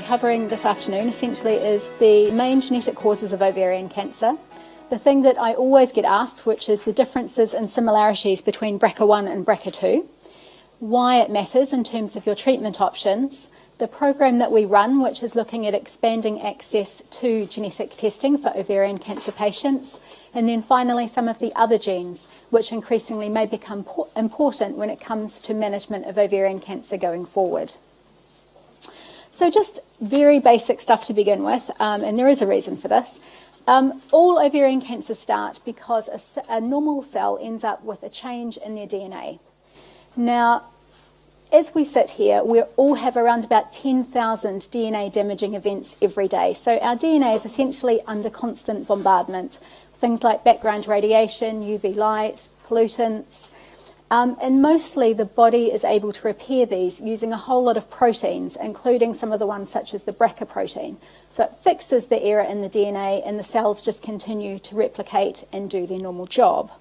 covering this afternoon essentially is the main genetic causes of ovarian cancer. The thing that I always get asked, which is the differences and similarities between BRCA1 and BRCA2, why it matters in terms of your treatment options, the program that we run, which is looking at expanding access to genetic testing for ovarian cancer patients, and then finally some of the other genes, which increasingly may become important when it comes to management of ovarian cancer going forward. So just very basic stuff to begin with, and there is a reason for this. All ovarian cancers start because a normal cell ends up with a change in their DNA. Now, as we sit here, we all have around about 10,000 DNA damaging events every day. So our DNA is essentially under constant bombardment. Things like background radiation, UV light, pollutants, and mostly the body is able to repair these using a whole lot of proteins, including some of the ones such as the BRCA protein. So it fixes the error in the DNA and the cells just continue to replicate and do their normal job.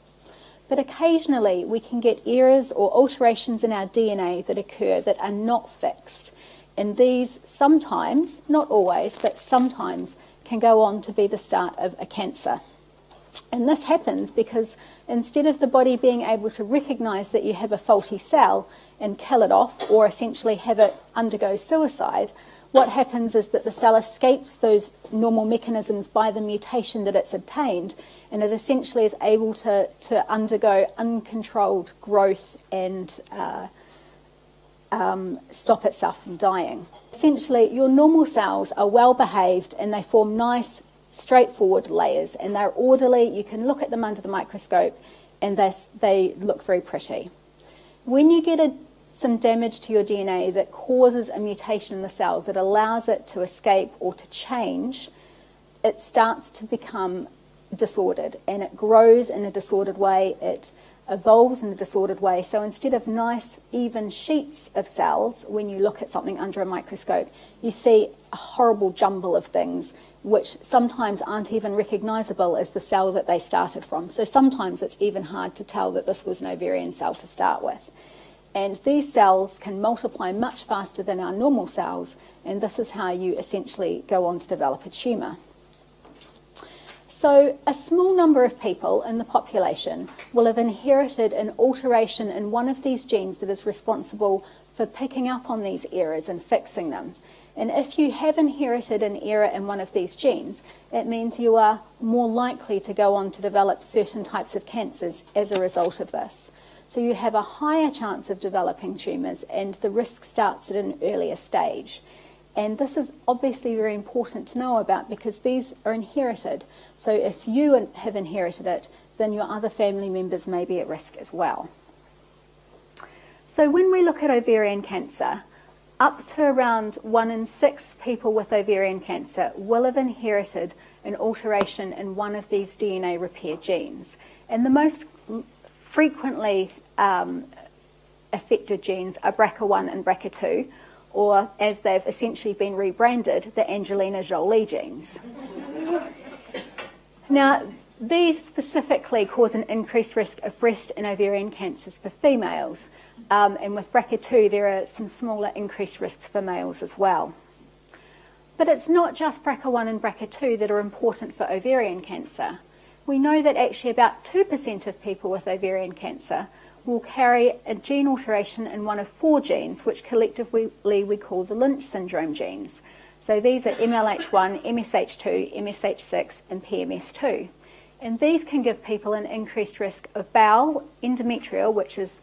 But occasionally we can get errors or alterations in our DNA that occur that are not fixed. And these sometimes, not always, but sometimes can go on to be the start of a cancer. And this happens because instead of the body being able to recognise that you have a faulty cell and kill it off or essentially have it undergo suicide, what happens is that the cell escapes those normal mechanisms by the mutation that it's obtained, and it essentially is able to undergo uncontrolled growth and stop itself from dying. Essentially, your normal cells are well behaved and they form nice, straightforward layers, and they're orderly. You can look at them under the microscope and they look very pretty. When you get some damage to your DNA that causes a mutation in the cell that allows it to escape or to change, it starts to become disordered, and it grows in a disordered way, it evolves in a disordered way. So instead of nice, even sheets of cells, when you look at something under a microscope, you see a horrible jumble of things which sometimes aren't even recognisable as the cell that they started from. So sometimes it's even hard to tell that this was an ovarian cell to start with. And these cells can multiply much faster than our normal cells, and this is how you essentially go on to develop a tumour. So a small number of people in the population will have inherited an alteration in one of these genes that is responsible for picking up on these errors and fixing them. And if you have inherited an error in one of these genes, it means you are more likely to go on to develop certain types of cancers as a result of this. So you have a higher chance of developing tumours, and the risk starts at an earlier stage. And this is obviously very important to know about because these are inherited. So if you have inherited it, then your other family members may be at risk as well. So when we look at ovarian cancer, up to around 1 in 6 people with ovarian cancer will have inherited an alteration in one of these DNA repair genes. And the most frequently affected genes are BRCA1 and BRCA2, or as they've essentially been rebranded, the Angelina Jolie genes. Now, these specifically cause an increased risk of breast and ovarian cancers for females, and with BRCA2 there are some smaller increased risks for males as well. But it's not just BRCA1 and BRCA2 that are important for ovarian cancer. We know that actually about 2% of people with ovarian cancer will carry a gene alteration in one of 4 genes, which collectively we call the Lynch syndrome genes. So these are MLH1, MSH2, MSH6, and PMS2. And these can give people an increased risk of bowel, endometrial, which is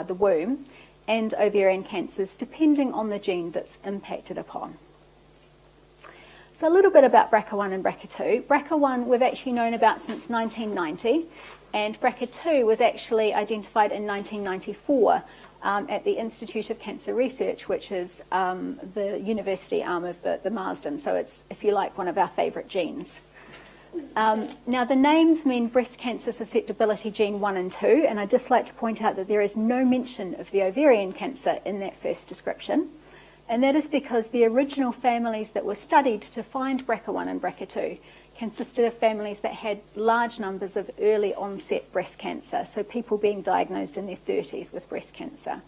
the womb, and ovarian cancers, depending on the gene that's impacted upon. So a little bit about BRCA1 and BRCA2. BRCA1 we've actually known about since 1990, and BRCA2 was actually identified in 1994 at the Institute of Cancer Research, which is the university arm of the Marsden. So it's, if you like, one of our favourite genes. Now the names mean breast cancer susceptibility gene 1 and 2, and I'd just like to point out that there is no mention of the ovarian cancer in that first description. And that is because the original families that were studied to find BRCA1 and BRCA2 consisted of families that had large numbers of early onset breast cancer, so people being diagnosed in their 30s with breast cancer.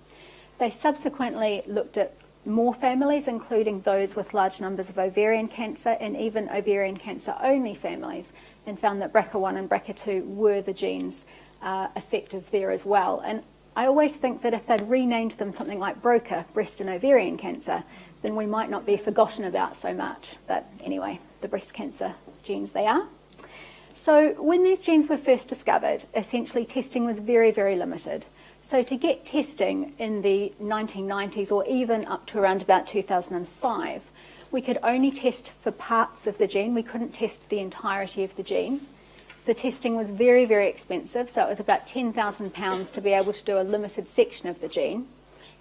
They subsequently looked at more families, including those with large numbers of ovarian cancer and even ovarian cancer-only families, and found that BRCA1 and BRCA2 were the genes effective there as well. And I always think that if they'd renamed them something like BRCA, breast and ovarian cancer, then we might not be forgotten about so much. But anyway, the breast cancer genes they are. So when these genes were first discovered, essentially testing was very, very limited. So to get testing in the 1990s or even up to around about 2005, we could only test for parts of the gene. We couldn't test the entirety of the gene. The testing was very, very expensive, so it was about £10,000 to be able to do a limited section of the gene.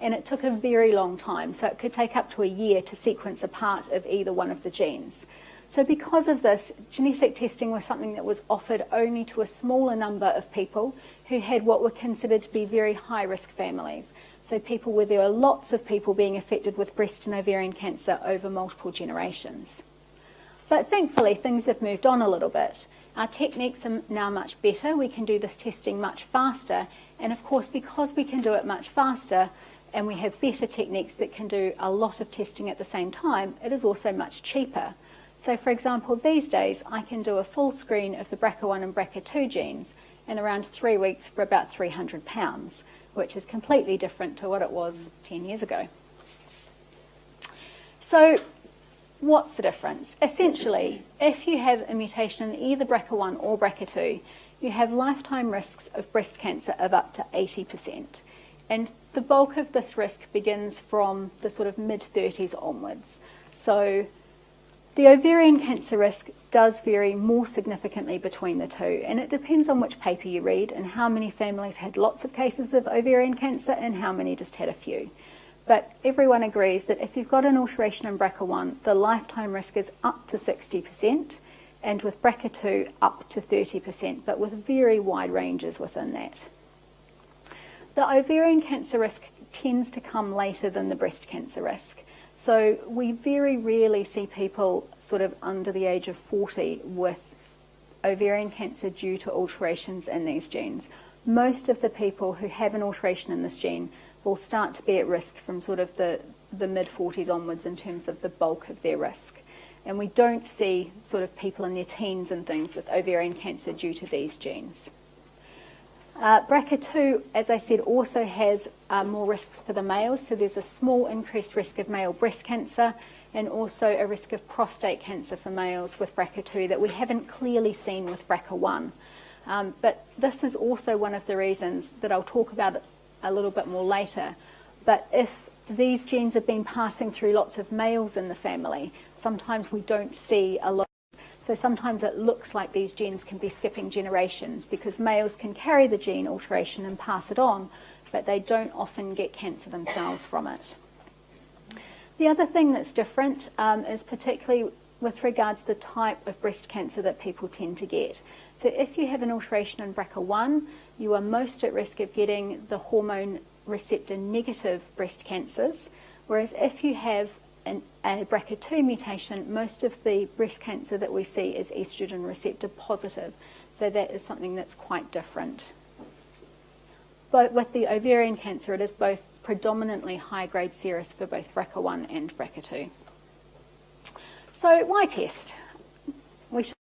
And it took a very long time, so it could take up to a year to sequence a part of either one of the genes. So because of this, genetic testing was something that was offered only to a smaller number of people who had what were considered to be very high-risk families. So people where there were lots of people being affected with breast and ovarian cancer over multiple generations. But thankfully, things have moved on a little bit. Our techniques are now much better. We can do this testing much faster. And of course, because we can do it much faster and we have better techniques that can do a lot of testing at the same time, it is also much cheaper. So for example, these days, I can do a full screen of the BRCA1 and BRCA2 genes in around 3 weeks for about £300, which is completely different to what it was 10 years ago. So what's the difference? Essentially, if you have a mutation in either BRCA1 or BRCA2, you have lifetime risks of breast cancer of up to 80%. And the bulk of this risk begins from the sort of mid-30s onwards. So the ovarian cancer risk does vary more significantly between the two, and it depends on which paper you read and how many families had lots of cases of ovarian cancer and how many just had a few. But everyone agrees that if you've got an alteration in BRCA1, the lifetime risk is up to 60%, and with BRCA2 up to 30%, but with very wide ranges within that. The ovarian cancer risk tends to come later than the breast cancer risk. So we very rarely see people sort of under the age of 40 with ovarian cancer due to alterations in these genes. Most of the people who have an alteration in this gene will start to be at risk from sort of the mid-40s onwards in terms of the bulk of their risk. And we don't see sort of people in their teens and things with ovarian cancer due to these genes. BRCA2, as I said, also has more risks for the males, so there's a small increased risk of male breast cancer and also a risk of prostate cancer for males with BRCA2 that we haven't clearly seen with BRCA1. But this is also one of the reasons that I'll talk about a little bit more later. But if these genes have been passing through lots of males in the family, sometimes we don't see a lot. So sometimes it looks like these genes can be skipping generations because males can carry the gene alteration and pass it on, but they don't often get cancer themselves from it. The other thing that's different is particularly with regards to the type of breast cancer that people tend to get. So if you have an alteration in BRCA1, you are most at risk of getting the hormone receptor negative breast cancers, whereas if you have a BRCA2 mutation, most of the breast cancer that we see is estrogen receptor positive. So that is something that's quite different. But with the ovarian cancer, it is both predominantly high-grade serous for both BRCA1 and BRCA2. So why test? We should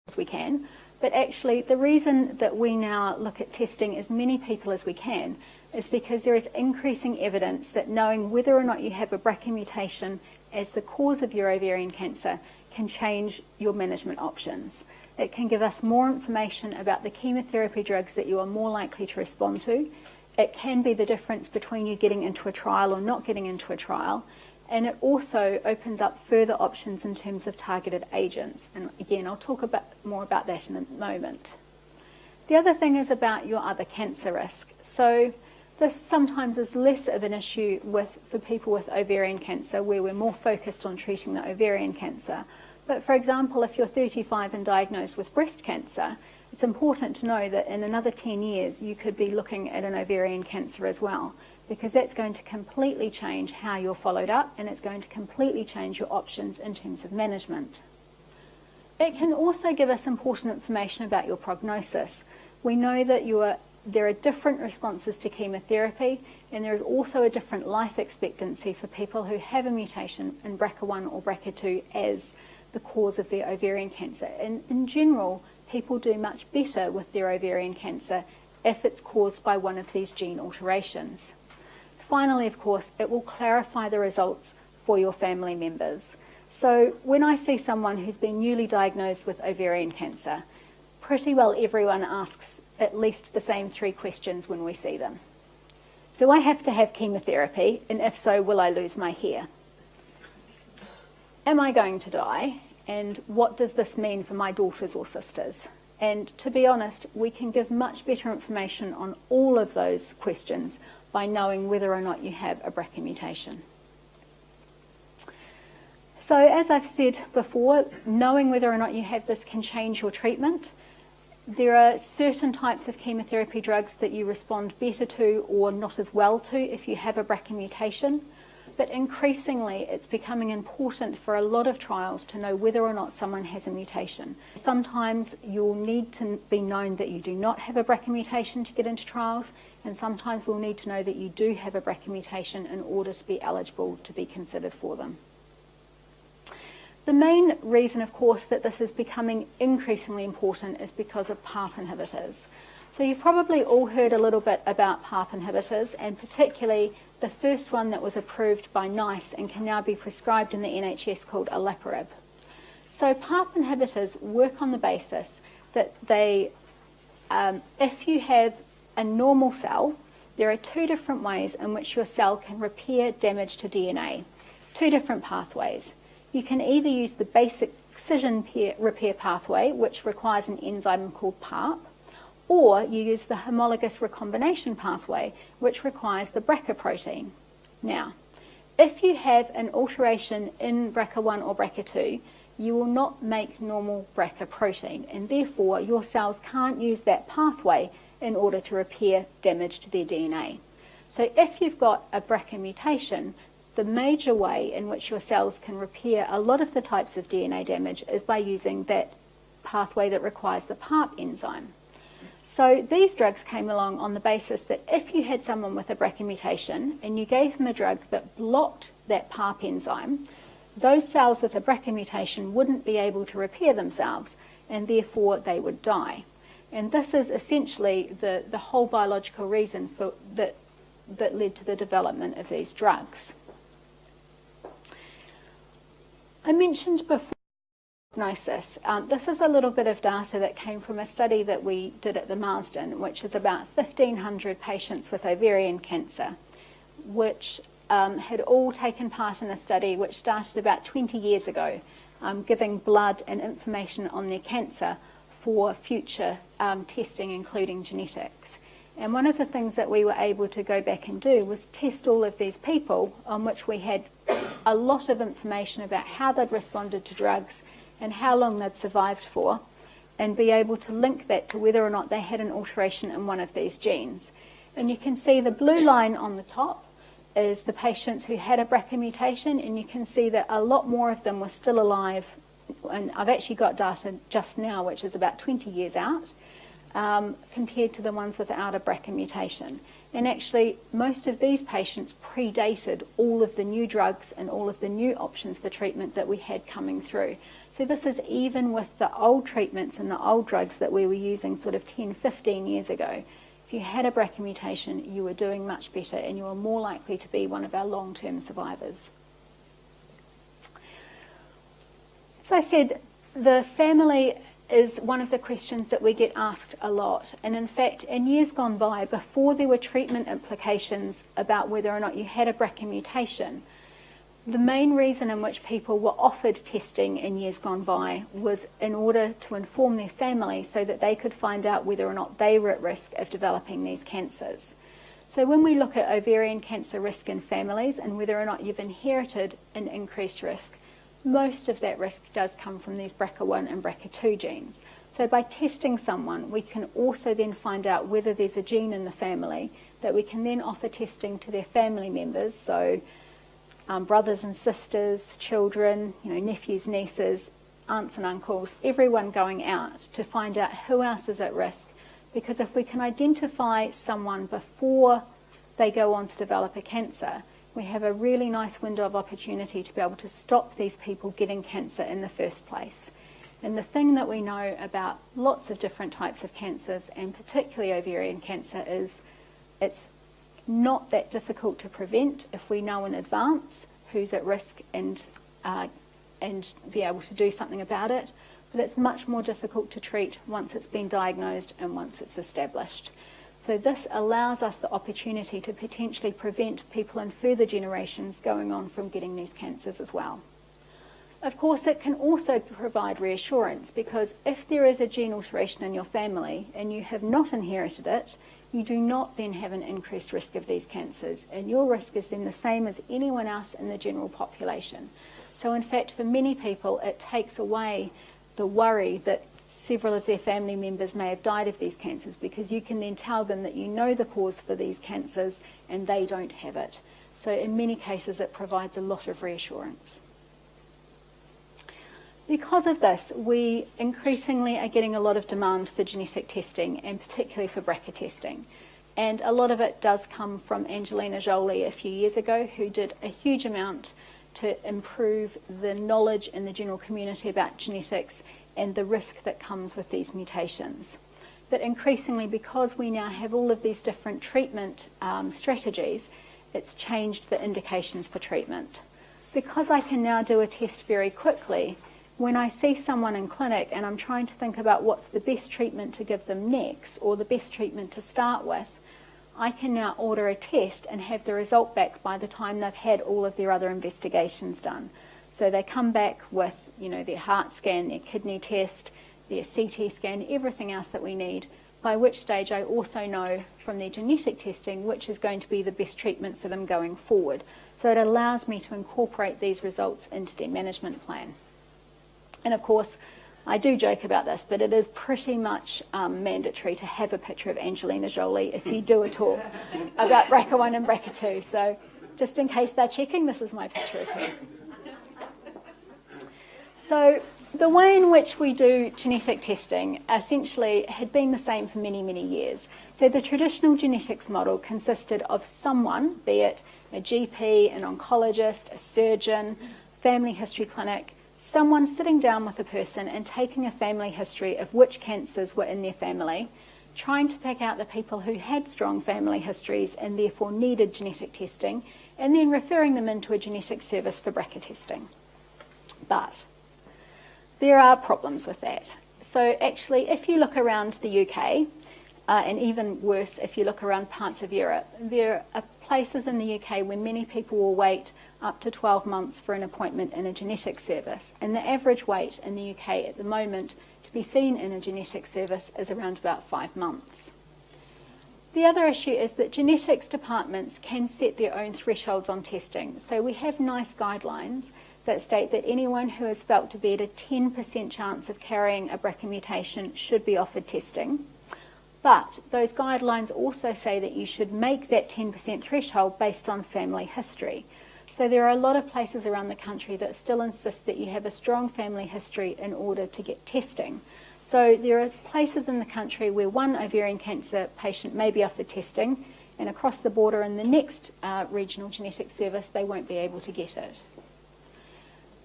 as we can, but actually the reason that we now look at testing as many people as we can is because there is increasing evidence that knowing whether or not you have a BRCA mutation as the cause of your ovarian cancer can change your management options. It can give us more information about the chemotherapy drugs that you are more likely to respond to. It can be the difference between you getting into a trial or not getting into a trial. And it also opens up further options in terms of targeted agents. And again, I'll talk more about that in a moment. The other thing is about your other cancer risk. So this sometimes is less of an issue for people with ovarian cancer, where we're more focused on treating the ovarian cancer. But for example, if you're 35 and diagnosed with breast cancer, it's important to know that in another 10 years, you could be looking at an ovarian cancer as well, because that's going to completely change how you're followed up, and it's going to completely change your options in terms of management. It can also give us important information about your prognosis. We know that you are there are different responses to chemotherapy, and there is also a different life expectancy for people who have a mutation in BRCA1 or BRCA2 as the cause of their ovarian cancer. And in general, people do much better with their ovarian cancer if it's caused by one of these gene alterations. Finally, of course, it will clarify the results for your family members. So when I see someone who's been newly diagnosed with ovarian cancer, pretty well everyone asks at least the same 3 questions when we see them. Do I have to have chemotherapy? And if so, will I lose my hair? Am I going to die? And what does this mean for my daughters or sisters? And to be honest, we can give much better information on all of those questions by knowing whether or not you have a BRCA mutation. So as I've said before, knowing whether or not you have this can change your treatment. There are certain types of chemotherapy drugs that you respond better to or not as well to if you have a BRCA mutation. But increasingly, it's becoming important for a lot of trials to know whether or not someone has a mutation. Sometimes you'll need to be known that you do not have a BRCA mutation to get into trials, and sometimes we'll need to know that you do have a BRCA mutation in order to be eligible to be considered for them. The main reason, of course, that this is becoming increasingly important is because of PARP inhibitors. So you've probably all heard a little bit about PARP inhibitors, and particularly the first one that was approved by NICE and can now be prescribed in the NHS called olaparib. So PARP inhibitors work on the basis that they, if you have a normal cell, there are 2 different ways in which your cell can repair damage to DNA, 2 different pathways. You can either use the basic excision repair pathway, which requires an enzyme called PARP, or you use the homologous recombination pathway, which requires the BRCA protein. Now, if you have an alteration in BRCA1 or BRCA2, you will not make normal BRCA protein, and therefore your cells can't use that pathway in order to repair damage to their DNA. So if you've got a BRCA mutation, the major way in which your cells can repair a lot of the types of DNA damage is by using that pathway that requires the PARP enzyme. So these drugs came along on the basis that if you had someone with a BRCA mutation and you gave them a drug that blocked that PARP enzyme, those cells with a BRCA mutation wouldn't be able to repair themselves, and therefore they would die. And this is essentially the whole biological reason for that led to the development of these drugs. I mentioned before diagnosis. This is a little bit of data that came from a study that we did at the Marsden, which is about 1,500 patients with ovarian cancer, which had all taken part in a study which started about 20 years ago, giving blood and information on their cancer for future testing, including genetics. And one of the things that we were able to go back and do was test all of these people on which we had a lot of information about how they'd responded to drugs and how long they'd survived for, and be able to link that to whether or not they had an alteration in one of these genes. And you can see the blue line on the top is the patients who had a BRCA mutation, and you can see that a lot more of them were still alive, and I've actually got data just now which is about 20 years out, compared to the ones without a BRCA mutation. And actually, most of these patients predated all of the new drugs and all of the new options for treatment that we had coming through. So this is even with the old treatments and the old drugs that we were using sort of 10, 15 years ago. If you had a BRCA mutation, you were doing much better and you were more likely to be one of our long-term survivors. As I said, the family is one of the questions that we get asked a lot. And in fact, in years gone by, before there were treatment implications about whether or not you had a BRCA mutation, the main reason in which people were offered testing in years gone by was in order to inform their family so that they could find out whether or not they were at risk of developing these cancers. So when we look at ovarian cancer risk in families and whether or not you've inherited an increased risk, most of that risk does come from these BRCA1 and BRCA2 genes. So by testing someone, we can also then find out whether there's a gene in the family that we can then offer testing to their family members, so brothers and sisters, children, nephews, nieces, aunts and uncles, everyone going out to find out who else is at risk, because if we can identify someone before they go on to develop a cancer, we have a really nice window of opportunity to be able to stop these people getting cancer in the first place. And the thing that we know about lots of different types of cancers, and particularly ovarian cancer, is it's not that difficult to prevent if we know in advance who's at risk and be able to do something about it. But it's much more difficult to treat once it's been diagnosed and once it's established. So this allows us the opportunity to potentially prevent people in further generations going on from getting these cancers as well. Of course, it can also provide reassurance, because if there is a gene alteration in your family and you have not inherited it, you do not then have an increased risk of these cancers, and your risk is then the same as anyone else in the general population. So in fact, for many people, it takes away the worry that several of their family members may have died of these cancers, because you can then tell them that you know the cause for these cancers and they don't have it. So in many cases, it provides a lot of reassurance. Because of this, we increasingly are getting a lot of demand for genetic testing, and particularly for BRCA testing. And a lot of it does come from Angelina Jolie a few years ago, who did a huge amount to improve the knowledge in the general community about genetics and the risk that comes with these mutations. But increasingly, because we now have all of these different treatment strategies, it's changed the indications for treatment. Because I can now do a test very quickly, when I see someone in clinic and I'm trying to think about what's the best treatment to give them next, or the best treatment to start with, I can now order a test and have the result back by the time they've had all of their other investigations done. So they come back with, their heart scan, their kidney test, their CT scan, everything else that we need, by which stage I also know from their genetic testing which is going to be the best treatment for them going forward. So it allows me to incorporate these results into their management plan. And of course, I do joke about this, but it is pretty much mandatory to have a picture of Angelina Jolie if you do a talk about BRCA1 and BRCA2. So just in case they're checking, this is my picture of her. So the way in which we do genetic testing essentially had been the same for many, many years. So the traditional genetics model consisted of someone, be it a GP, an oncologist, a surgeon, family history clinic, someone sitting down with a person and taking a family history of which cancers were in their family, trying to pick out the people who had strong family histories and therefore needed genetic testing, and then referring them into a genetic service for BRCA testing. But there are problems with that. So actually, if you look around the UK, and even worse if you look around parts of Europe, there are places in the UK where many people will wait up to 12 months for an appointment in a genetic service. And the average wait in the UK at the moment to be seen in a genetic service is around about 5 months. The other issue is that genetics departments can set their own thresholds on testing. So we have nice guidelines that state that anyone who is felt to be at a 10% chance of carrying a BRCA mutation should be offered testing. But those guidelines also say that you should make that 10% threshold based on family history. So there are a lot of places around the country that still insist that you have a strong family history in order to get testing. So there are places in the country where one ovarian cancer patient may be offered testing, and across the border in the next regional genetic service they won't be able to get it.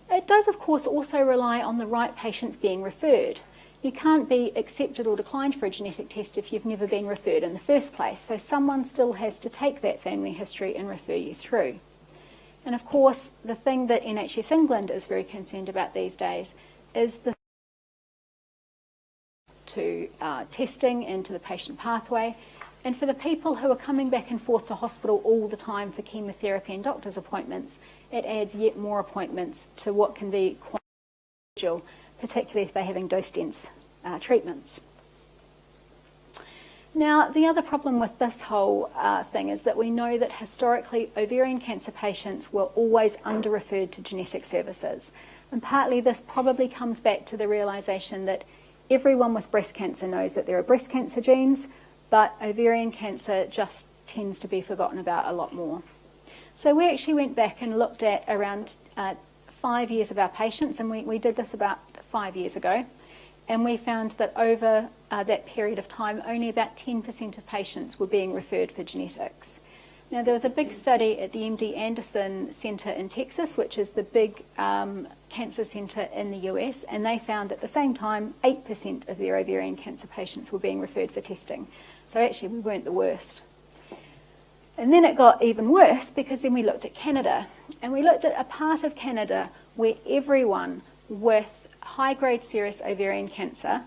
It does of course also rely on the right patients being referred. You can't be accepted or declined for a genetic test if you've never been referred in the first place, so someone still has to take that family history and refer you through. And of course, the thing that NHS England is very concerned about these days is the testing and to the patient pathway. And for the people who are coming back and forth to hospital all the time for chemotherapy and doctor's appointments, it adds yet more appointments to what can be quite individual, particularly if they're having dose-dense treatments. Now, the other problem with this whole thing is that we know that historically ovarian cancer patients were always under-referred to genetic services. And partly this probably comes back to the realisation that everyone with breast cancer knows that there are breast cancer genes, but ovarian cancer just tends to be forgotten about a lot more. So we actually went back and looked at around 5 years of our patients, and we did this about 5 years ago. And we found that over that period of time, only about 10% of patients were being referred for genetics. Now, there was a big study at the MD Anderson Center in Texas, which is the big cancer center in the US, and they found at the same time 8% of their ovarian cancer patients were being referred for testing. So actually, we weren't the worst. And then it got even worse, because then we looked at Canada, and we looked at a part of Canada where everyone with high-grade serous ovarian cancer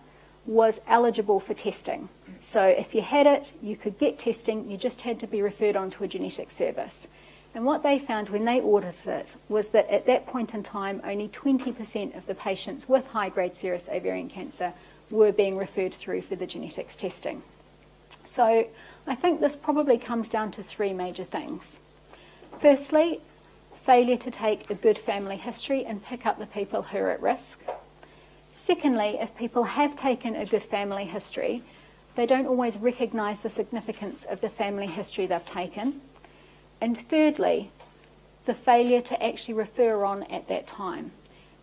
was eligible for testing. So if you had it, you could get testing, you just had to be referred on to a genetic service. And what they found when they audited it was that at that point in time, only 20% of the patients with high-grade serous ovarian cancer were being referred through for the genetics testing. So I think this probably comes down to three major things. Firstly, failure to take a good family history and pick up the people who are at risk. Secondly, if people have taken a good family history, they don't always recognise the significance of the family history they've taken. And thirdly, the failure to actually refer on at that time.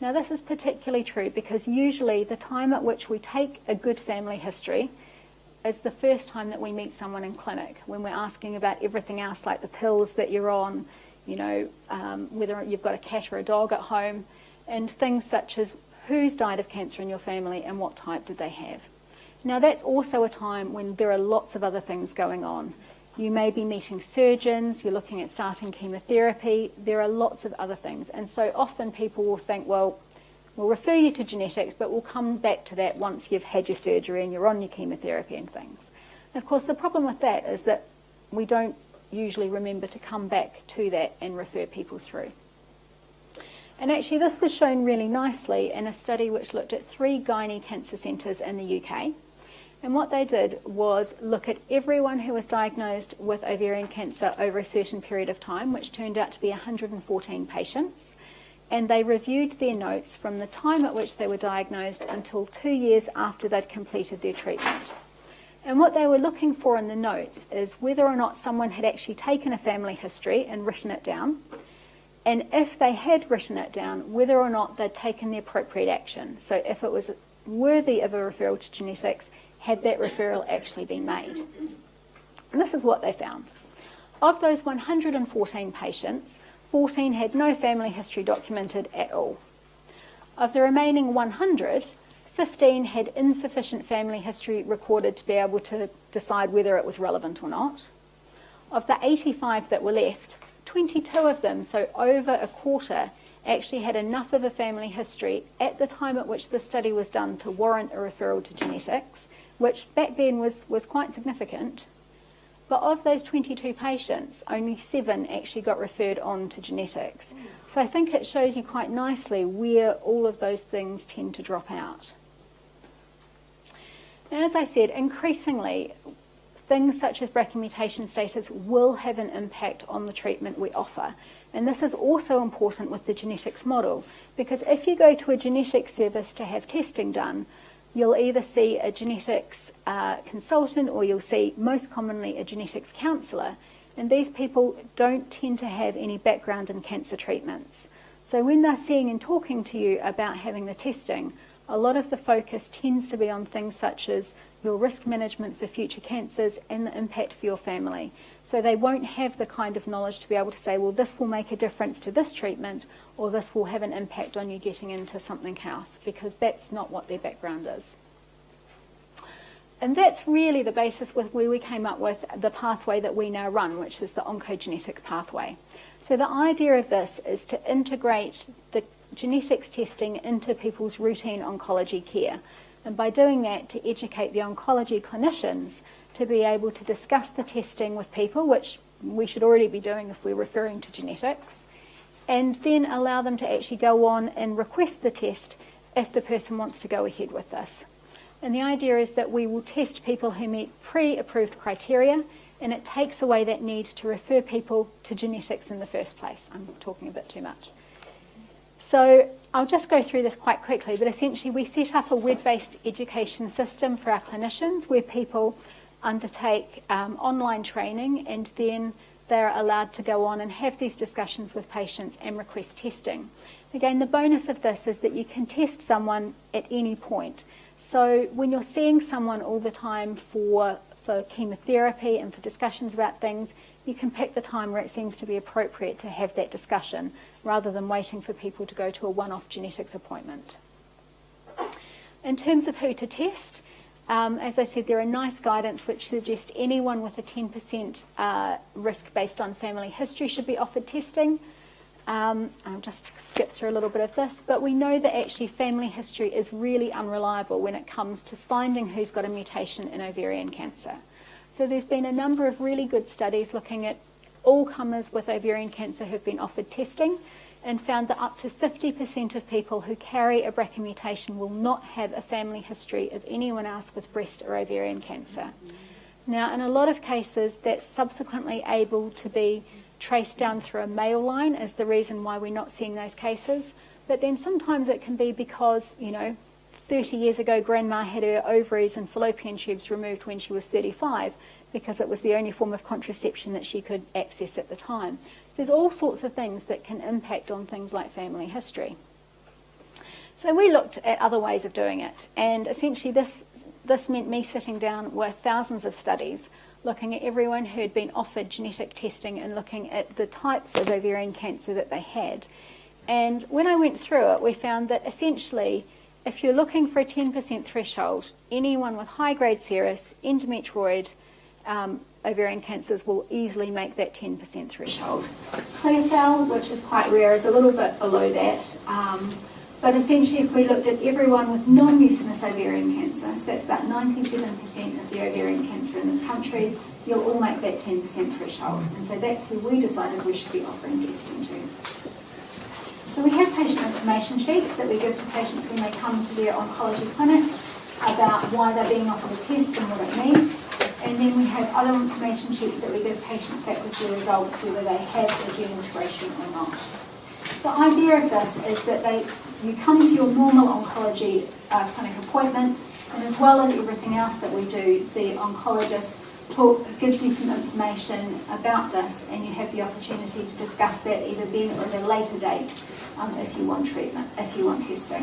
Now, this is particularly true because usually the time at which we take a good family history is the first time that we meet someone in clinic, when we're asking about everything else, like the pills that you're on, you know, whether you've got a cat or a dog at home, and things such as who's died of cancer in your family and what type did they have. Now, that's also a time when there are lots of other things going on. You may be meeting surgeons, you're looking at starting chemotherapy, there are lots of other things. And so often people will think, well, we'll refer you to genetics, but we'll come back to that once you've had your surgery and you're on your chemotherapy and things. And of course, the problem with that is that we don't usually remember to come back to that and refer people through. And actually, this was shown really nicely in a study which looked at 3 gynae cancer centres in the UK. And what they did was look at everyone who was diagnosed with ovarian cancer over a certain period of time, which turned out to be 114 patients. And they reviewed their notes from the time at which they were diagnosed until 2 years after they'd completed their treatment. And what they were looking for in the notes is whether or not someone had actually taken a family history and written it down, and if they had written it down, whether or not they'd taken the appropriate action. So if it was worthy of a referral to genetics, had that referral actually been made. And this is what they found. Of those 114 patients, 14 had no family history documented at all. Of the remaining 100, 15 had insufficient family history recorded to be able to decide whether it was relevant or not. Of the 85 that were left, 22 of them, so over a quarter, actually had enough of a family history at the time at which the study was done to warrant a referral to genetics, which back then was quite significant. But of those 22 patients, only 7 actually got referred on to genetics. So I think it shows you quite nicely where all of those things tend to drop out. And as I said, increasingly, things such as BRCA mutation status will have an impact on the treatment we offer. And this is also important with the genetics model, because if you go to a genetics service to have testing done, you'll either see a genetics consultant or you'll see, most commonly, a genetics counsellor. And these people don't tend to have any background in cancer treatments. So when they're seeing and talking to you about having the testing, a lot of the focus tends to be on things such as your risk management for future cancers and the impact for your family. So they won't have the kind of knowledge to be able to say, well, this will make a difference to this treatment, or this will have an impact on you getting into something else, because that's not what their background is. And that's really the basis with where we came up with the pathway that we now run, which is the oncogenetic pathway. So the idea of this is to integrate the genetics testing into people's routine oncology care. And by doing that, to educate the oncology clinicians to be able to discuss the testing with people, which we should already be doing if we're referring to genetics, and then allow them to actually go on and request the test if the person wants to go ahead with this. And the idea is that we will test people who meet pre-approved criteria, and it takes away that need to refer people to genetics in the first place. I'm talking a bit too much. So I'll just go through this quite quickly, but essentially we set up a web-based education system for our clinicians where people undertake online training, and then they're allowed to go on and have these discussions with patients and request testing. Again, the bonus of this is that you can test someone at any point. So when you're seeing someone all the time for chemotherapy and for discussions about things, you can pick the time where it seems to be appropriate to have that discussion rather than waiting for people to go to a one-off genetics appointment. In terms of who to test, as I said, there are nice guidance which suggest anyone with a 10% risk based on family history should be offered testing. I'll just skip through a little bit of this, but we know that actually family history is really unreliable when it comes to finding who's got a mutation in ovarian cancer. So there's been a number of really good studies looking at all comers with ovarian cancer who've been offered testing and found that up to 50% of people who carry a BRCA mutation will not have a family history of anyone else with breast or ovarian cancer. Now, in a lot of cases, that's subsequently able to be traced down through a male line as the reason why we're not seeing those cases. But then sometimes it can be because, 30 years ago, grandma had her ovaries and fallopian tubes removed when she was 35 because it was the only form of contraception that she could access at the time. There's all sorts of things that can impact on things like family history. So we looked at other ways of doing it, and essentially this meant me sitting down with thousands of studies looking at everyone who had been offered genetic testing and looking at the types of ovarian cancer that they had. And when I went through it, we found that essentially, if you're looking for a 10% threshold, anyone with high-grade serous, endometrioid, ovarian cancers will easily make that 10% threshold. Clear cell, which is quite rare, is a little bit below that. But essentially, if we looked at everyone with non-mucinous ovarian cancer, so that's about 97% of the ovarian cancer in this country, you'll all make that 10% threshold. And so that's who we decided we should be offering testing to. So we have patient information sheets that we give to patients when they come to their oncology clinic about why they're being offered a test and what it means. And then we have other information sheets that we give patients back with their results, whether they have a gene alteration or not. The idea of this is that you come to your normal oncology clinic appointment, and as well as everything else that we do, the oncologist gives you some information about this, and you have the opportunity to discuss that either then or at a later date if you want treatment, if you want testing.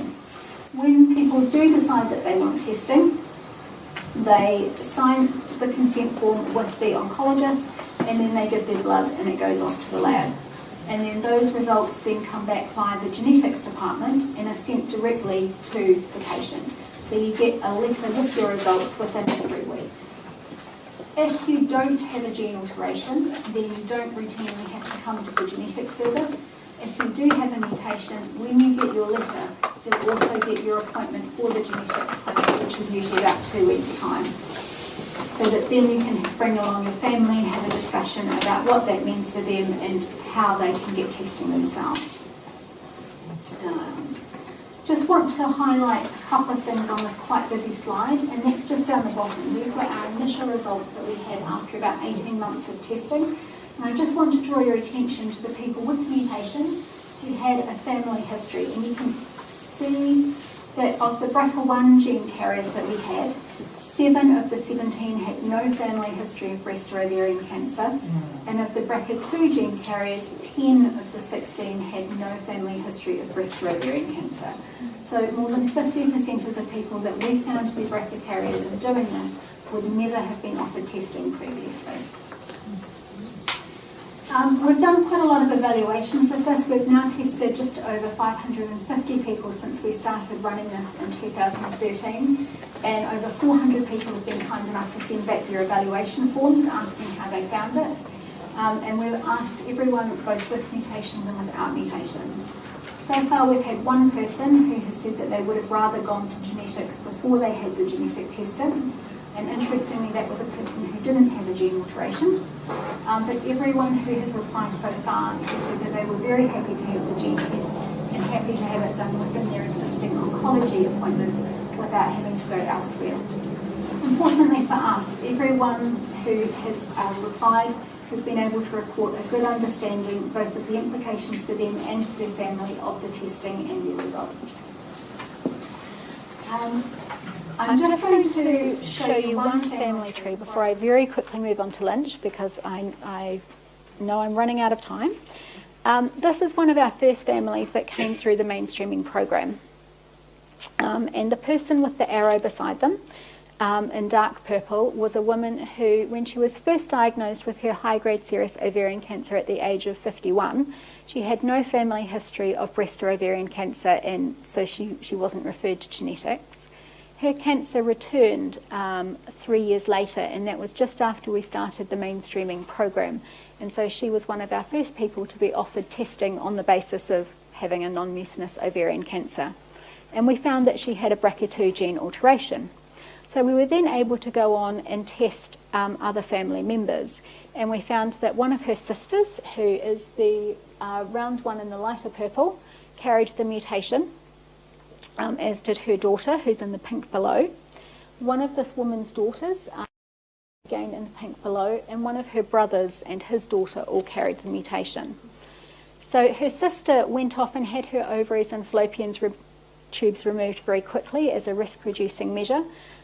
When people do decide that they want testing, they sign the consent form with the oncologist, and then they give their blood and it goes off to the lab. And then those results then come back via the genetics department and are sent directly to the patient. So you get a letter with your results within 3 weeks. If you don't have a gene alteration, then you don't routinely have to come to the genetics service. If you do have a mutation, when you get your letter, you'll also get your appointment for the genetics clinic, which is usually about 2 weeks' time. So that then you can bring along your family and have a discussion about what that means for them and how they can get testing themselves. Just want to highlight a couple of things on this quite busy slide, and that's just down the bottom. These were our initial results that we had after about 18 months of testing. And I just want to draw your attention to the people with mutations who had a family history. And you can see that of the BRCA1 gene carriers that we had, 7 of the 17 had no family history of breast or ovarian cancer. And of the BRCA2 gene carriers, 10 of the 16 had no family history of breast or ovarian cancer. So more than 50% of the people that we found to be BRCA carriers in doing this would never have been offered testing previously. We've done quite a lot of evaluations with this. We've now tested just over 550 people since we started running this in 2013, and over 400 people have been kind enough to send back their evaluation forms asking how they found it. And we've asked everyone both with mutations and without mutations. So far we've had one person who has said that they would have rather gone to genetics before they had the genetic testing. And interestingly, that was a person who didn't have a gene alteration. But everyone who has replied so far has said that they were very happy to have the gene test and happy to have it done within their existing oncology appointment without having to go elsewhere. Importantly for us, everyone who has replied has been able to report a good understanding both of the implications for them and for their family of the testing and their results. I'm just going to show you one family tree before I very quickly move on to Lynch, because I know I'm running out of time. This is one of our first families that came through the mainstreaming program. And the person with the arrow beside them in dark purple was a woman who, when she was first diagnosed with her high-grade serous ovarian cancer at the age of 51, she had no family history of breast or ovarian cancer, and so she wasn't referred to genetics. Her cancer returned 3 years later, and that was just after we started the mainstreaming program. And so she was one of our first people to be offered testing on the basis of having a non-mucinous ovarian cancer. And we found that she had a BRCA2 gene alteration. So we were then able to go on and test other family members. And we found that one of her sisters, who is the round one in the lighter purple, carried the mutation, as did her daughter, who's in the pink below. One of this woman's daughters, again in the pink below, and one of her brothers and his daughter all carried the mutation. So her sister went off and had her ovaries and fallopian tubes removed very quickly as a risk-reducing measure,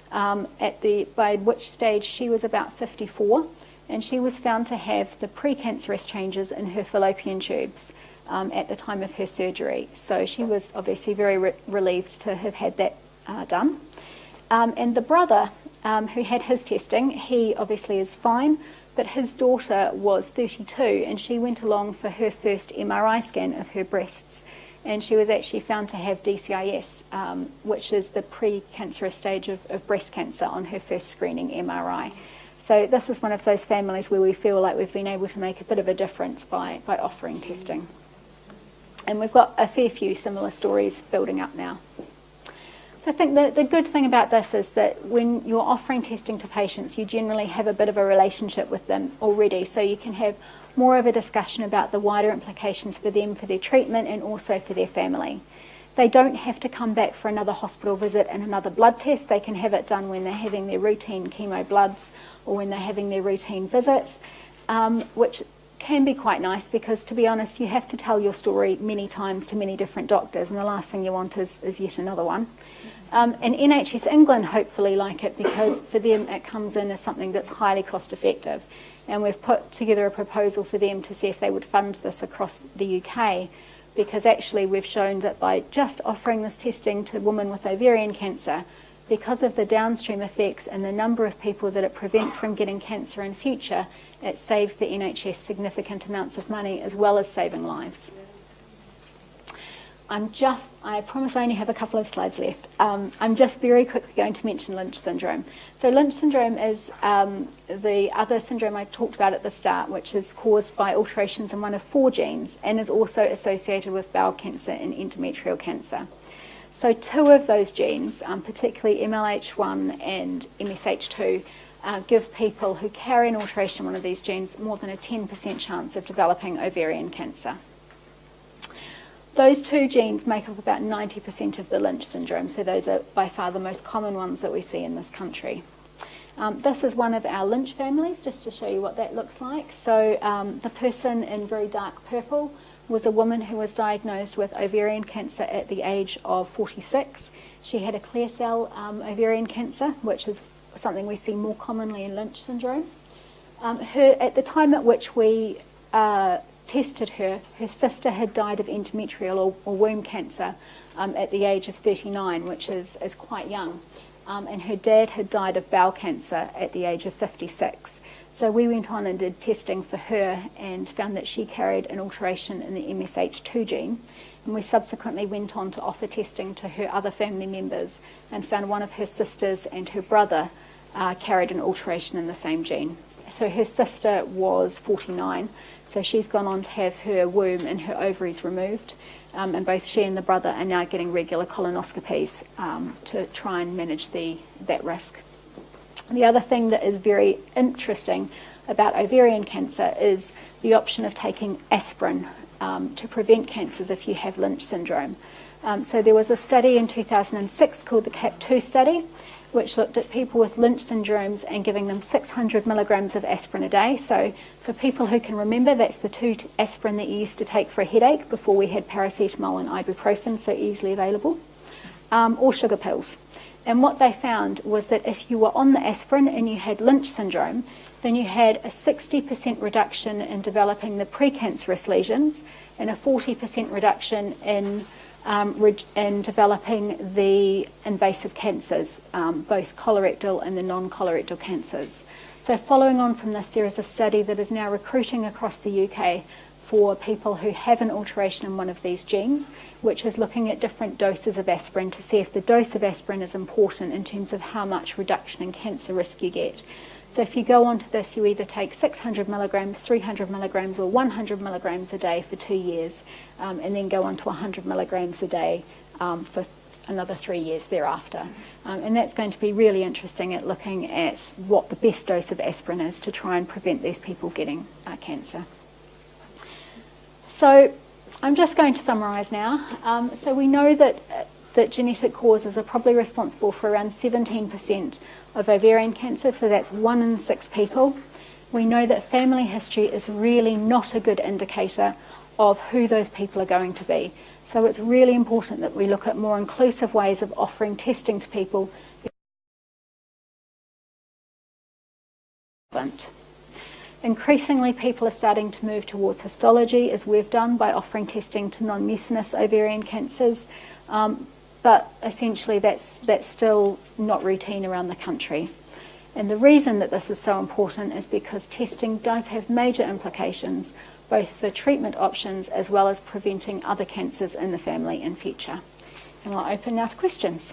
by which stage she was about 54, and she was found to have the precancerous changes in her fallopian tubes at the time of her surgery. So she was obviously very relieved to have had that done. And the brother who had his testing, he obviously is fine, but his daughter was 32 and she went along for her first MRI scan of her breasts, and she was actually found to have DCIS, which is the precancerous stage of breast cancer, on her first screening MRI. So this is one of those families where we feel like we've been able to make a bit of a difference by offering testing. And we've got a fair few similar stories building up now. So I think the good thing about this is that when you're offering testing to patients, you generally have a bit of a relationship with them already, so you can have more of a discussion about the wider implications for them, for their treatment, and also for their family. They don't have to come back for another hospital visit and another blood test. They can have it done when they're having their routine chemo bloods or when they're having their routine visit, which can be quite nice because, to be honest, you have to tell your story many times to many different doctors, and the last thing you want is yet another one. And NHS England hopefully like it because for them it comes in as something that's highly cost effective. And we've put together a proposal for them to see if they would fund this across the UK, because actually we've shown that by just offering this testing to women with ovarian cancer, because of the downstream effects and the number of people that it prevents from getting cancer in future, it saves the NHS significant amounts of money as well as saving lives. I promise I only have a couple of slides left. I'm just very quickly going to mention Lynch syndrome. So Lynch syndrome is the other syndrome I talked about at the start, which is caused by alterations in one of 4 genes and is also associated with bowel cancer and endometrial cancer. So 2 of those genes, particularly MLH1 and MSH2, give people who carry an alteration in one of these genes more than a 10% chance of developing ovarian cancer. Those 2 genes make up about 90% of the Lynch syndrome, so those are by far the most common ones that we see in this country. This is one of our Lynch families, just to show you what that looks like. So the person in very dark purple was a woman who was diagnosed with ovarian cancer at the age of 46. She had a clear cell ovarian cancer, which is something we see more commonly in Lynch syndrome. At the time at which we tested her sister had died of endometrial or womb cancer at the age of 39, which is quite young. And her dad had died of bowel cancer at the age of 56. So we went on and did testing for her and found that she carried an alteration in the MSH2 gene. And we subsequently went on to offer testing to her other family members and found one of her sisters and her brother carried an alteration in the same gene. So her sister was 49, so she's gone on to have her womb and her ovaries removed, and both she and the brother are now getting regular colonoscopies to try and manage that risk. The other thing that is very interesting about ovarian cancer is the option of taking aspirin to prevent cancers if you have Lynch syndrome. So there was a study in 2006 called the CAP2 study, which looked at people with Lynch syndromes and giving them 600 milligrams of aspirin a day. So for people who can remember, that's the 2 aspirin that you used to take for a headache before we had paracetamol and ibuprofen so easily available, or sugar pills. And what they found was that if you were on the aspirin and you had Lynch syndrome, then you had a 60% reduction in developing the precancerous lesions and a 40% reduction in in developing the invasive cancers, both colorectal and the non-colorectal cancers. So following on from this, there is a study that is now recruiting across the UK for people who have an alteration in one of these genes, which is looking at different doses of aspirin to see if the dose of aspirin is important in terms of how much reduction in cancer risk you get. So if you go onto this, you either take 600 milligrams, 300 milligrams, or 100 milligrams a day for 2 years, and then go on to 100 milligrams a day for another 3 years thereafter. And that's going to be really interesting at looking at what the best dose of aspirin is to try and prevent these people getting cancer. So I'm just going to summarise now. So we know that genetic causes are probably responsible for around 17% of ovarian cancer, so that's 1 in 6 people. We know that family history is really not a good indicator of who those people are going to be. So it's really important that we look at more inclusive ways of offering testing to people. Increasingly, people are starting to move towards histology, as we've done by offering testing to non-mucinous ovarian cancers. But essentially that's still not routine around the country. And the reason that this is so important is because testing does have major implications, both for treatment options as well as preventing other cancers in the family in future. And I'll open now to questions.